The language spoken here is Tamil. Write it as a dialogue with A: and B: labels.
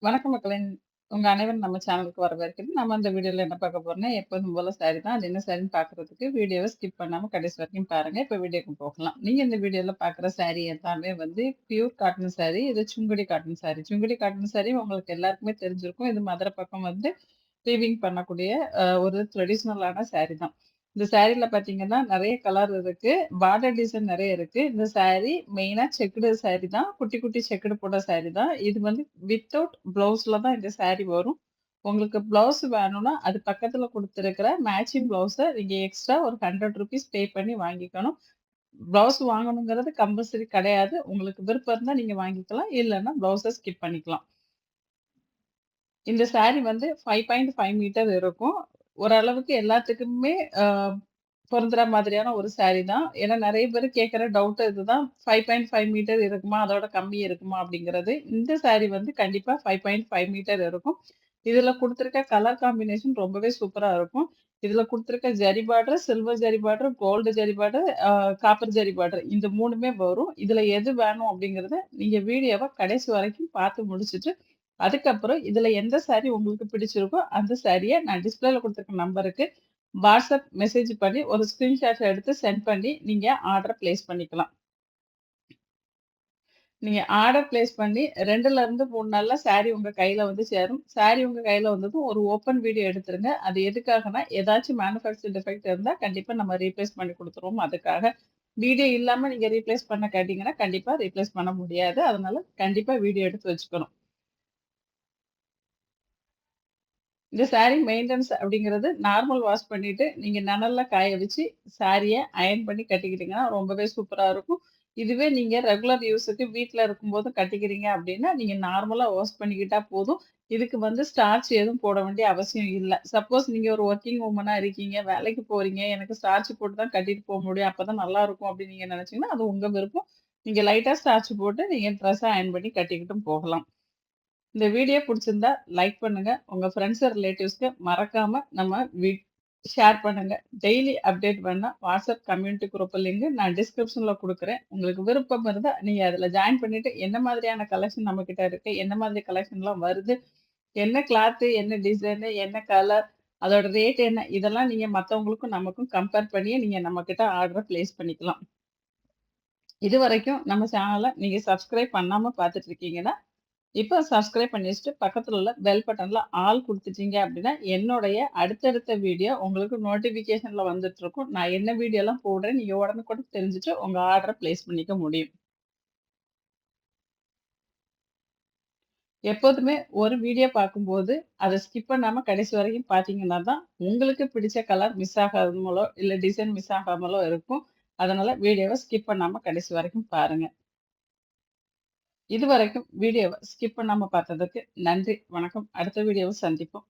A: வணக்கம் மக்களே! உங்க அனைவரும் நம்ம சேனலுக்கு வரவேற்கிறேன். நம்ம இந்த வீடியோல என்ன பார்க்க போறோம்னா, எப்போதும் போல சாரி தான். அது என்ன சாரின்னு பார்க்குறதுக்கு வீடியோவ ஸ்கிப் பண்ணாம கடைசி வரைக்கும் பாருங்க. இப்ப வீடியோக்கு போகலாம். நீங்க இந்த வீடியோல பார்க்குற சாரி எல்லாமே வந்து பியூர் காட்டன் சாரி. இது சுங்குடி காட்டன் சாரி. சுங்குடி காட்டன் சாரி உங்களுக்கு எல்லாருக்குமே தெரிஞ்சிருக்கும். இது மதுரை பக்கம் வந்து வீவிங் பண்ணக்கூடிய ஒரு ட்ரெடிஷ்னலான சாரி தான். இந்த சாரீல பார்த்தீங்கன்னா, நெறைய கலர் இருக்கு. பார்டர் டிசைன் நெறைய இருக்கு. இந்த சாரி மெயினா செக்குடு சாரி தான். குட்டி, குட்டி செக்குடு போட்ட சாரி தான். இது வந்து வித்தவுட் ப்ளவுஸ்ல தான் இந்த சாரி வரும். உங்களுக்கு ப்ளவுஸ் வேணும்னா, அது பக்கத்துல குடுத்திருக்கிற மேட்சிங் ப்ளவுஸ நீங்க எக்ஸ்ட்ரா ஒரு ₹100 பே பண்ணி வாங்கிக்கணும். ப்ளவுஸ் வாங்கணுங்கிறது கம்பல்சரி கிடையாது. உங்களுக்கு விருப்பம் இருந்தா நீங்க வாங்கிக்கலாம். இல்லன்னா ப்ளவுஸ ஸ்கிப் பண்ணிக்கலாம். இந்த சாரி வந்து 5.5 மீட்டர் இருக்கும். ஓரளவுக்கு எல்லாத்துக்குமே பொருந்துற மாதிரியான ஒரு சாரி தான். ஏன்னா நெறைய பேரு கேட்கிற டவுட் இதுதான். 5.5 மீட்டர் இருக்குமா? அதோட கம்மி இருக்குமா? அப்படிங்கிறது. இந்த சாரி வந்து கண்டிப்பா 5.5 மீட்டர் இருக்கும். இதுல குடுத்திருக்க கலர் காம்பினேஷன் ரொம்பவே சூப்பரா இருக்கும். இதுல குடுத்திருக்க zari border, silver zari border, gold zari border, copper zari border இந்த 3மே வரும். இதுல எது வேணும் அப்படிங்கிறத நீங்க வீடியோவ கடைசி வரைக்கும் பார்த்து முடிச்சுட்டு, அதுக்கப்புறம் இதுல எந்த சாரி உங்களுக்கு பிடிச்சிருக்கோ, அந்த சாரிய நான் டிஸ்ப்ளேல குடுத்திருக்க நம்பருக்கு வாட்ஸ்அப் மெசேஜ் பண்ணி ஒரு ஸ்கிரீன்ஷாட் எடுத்து சென்ட் பண்ணி நீங்க ஆர்டர் பிளேஸ் பண்ணிக்கலாம். நீங்க ஆர்டர் பிளேஸ் பண்ணி 2லிருந்து 3 நாள்ல சாரி உங்க கையில வந்து சேரும். சாரி உங்க கையில வந்ததும் ஒரு ஓப்பன் வீடியோ எடுத்துருங்க. அது எதுக்காகன்னா, ஏதாச்சும் மேனுஃபேக்சர் டிஃபெக்ட் இருந்தா கண்டிப்பா நம்ம ரீப்ளேஸ் பண்ணி குடுத்துருவோம் அதுக்காக. வீடியோ இல்லாம நீங்க ரீப்ளேஸ் பண்ண கேட்டீங்கன்னா, கண்டிப்பா ரீப்ளேஸ் பண்ண முடியாது. அதனால கண்டிப்பா வீடியோ எடுத்து வச்சுக்கணும். இந்த சாரி மெயின்டனன்ஸ் அப்படிங்கிறது நார்மல் வாஷ் பண்ணிட்டு, நீங்க நனல்ல காய வச்சு சாரிய அயர்ன் பண்ணி கட்டிக்கிட்டீங்கன்னா, ரொம்பவே சூப்பரா இருக்கும். இதுவே நீங்க ரெகுலர் யூஸுக்கு வீட்ல இருக்கும்போது கட்டிக்கிறீங்க அப்படின்னா, நீங்க நார்மலா வாஷ் பண்ணிக்கிட்டா போதும். இதுக்கு வந்து ஸ்டார்ச் எதுவும் போட வேண்டிய அவசியம் இல்ல. சப்போஸ் நீங்க ஒரு வொர்க்கிங் வுமனா இருக்கீங்க, வேலைக்கு போறீங்க, எனக்கு ஸ்டார்ச் போட்டு தான் கட்டிட்டு போ முடியும். அப்பதான் நல்லாருக்கும் அப்படின்னு நீங்க நெனச்சீங்கன்னா, அது உங்க விருப்பம். நீங்க லைட்டா ஸ்டார்ச் போட்டு நீங்க ட்ரெஸ்ஸ அயர்ன் பண்ணி கட்டிக்கிட்டும் போகலாம். இந்த வீடியோ புடிச்சிருந்தா லைக் பண்ணுங்க. உங்க ஃப்ரெண்ட்ஸ், ரிலேட்டிவ்ஸ்க்கு மறக்காம நம்ம ஷேர் பண்ணுங்க. டெய்லி அப்டேட் வேணுனா வாட்ஸ்அப் கம்யூனிட்டி குரூப் லிங்க் நான் டிஸ்கிரிப்ஷன்ல குடுக்குறேன். உங்களுக்கு விருப்பம் இருந்தா நீங்க அதுல ஜாயின் பண்ணிட்டு என்ன மாதிரியான கலெக்ஷன் நம்மகிட்ட இருக்கு, என்ன மாதிரி கலெக்ஷன்லாம் வருது, என்ன கிளாத்து, என்ன டிசைனு, என்ன கலர், அதோட ரேட் என்ன, இதெல்லாம் நீங்க மத்தவங்களுக்கும் நமக்கும் கம்பேர் பண்ணி நீங்க நம்மகிட்ட ஆர்டர பிளேஸ் பண்ணிக்கலாம். இதுவரைக்கும் நம்ம சேனல நீங்க சப்ஸ்கிரைப் பண்ணாம பார்த்துட்டு இருக்கீங்கன்னா இப்ப சப்ஸ்கிரைப் பண்ணி வச்சுட்டு, பக்கத்துல உள்ள பெல் பட்டன்ல ஆல் குடுத்துட்டீங்க அப்படின்னா, என்னுடைய அடுத்தடுத்த வீடியோ உங்களுக்கு நோட்டிஃபிகேஷன்ல வந்துட்டுருக்கும். நான் என்ன வீடியோலாம் போடுறேன், நீங்க உடனுக்குடன் தெரிஞ்சுட்டு உங்க ஆர்டர பிளேஸ் பண்ணிக்க முடியும். எப்போதுமே ஒரு வீடியோ பார்க்கும்போது, அத ஸ்கிப் பண்ணாம கடைசி வரைக்கும் பார்த்தீங்கன்னா தான், உங்களுக்கு பிடிச்ச கலர் மிஸ் ஆகாமலோ, இல்ல டிசைன் மிஸ் ஆகாமலோ இருக்கும். அதனால வீடியோவ ஸ்கிப் பண்ணாம கடைசி வரைக்கும் பாருங்க. இதுவரைக்கும் வீடியோவ ஸ்கிப் பண்ணாம பார்த்ததுக்கு நன்றி, வணக்கம். அடுத்த வீடியோவ சந்திப்போம்.